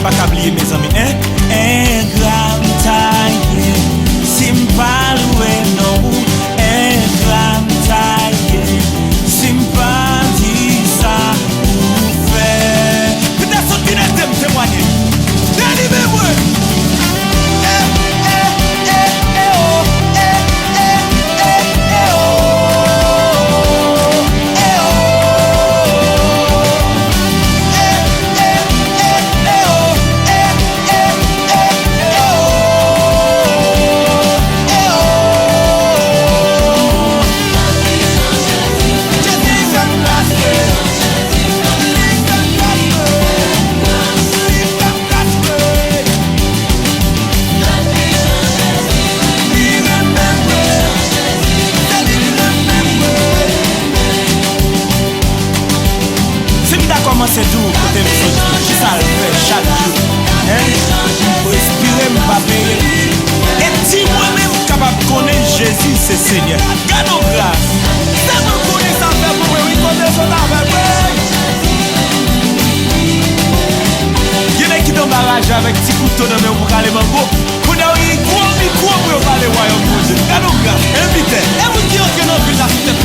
bagaille pas oublier mes amis, hein? Un grand taille, sympaloué non, un grand taille, sympathie ça nous fait. Peut-être que tu n'as pas témoigné. Délivre-moi. C'est tout, côté me sortir, ça le fait chaque jour. Pour respirer, me pas payer. Et si moi-même capable de connaître Jésus, c'est Seigneur. Gardons grâce. Ça me connaît, ça fait pour moi, oui, connaît son avec moi. Il y en a qui dans barrage avec petit couteau dans le main pour aller mango. Pour avoir un gros micro pour parler royaume de Dieu. Gardons grâce. Invitez. Et vous dire que nous, la tête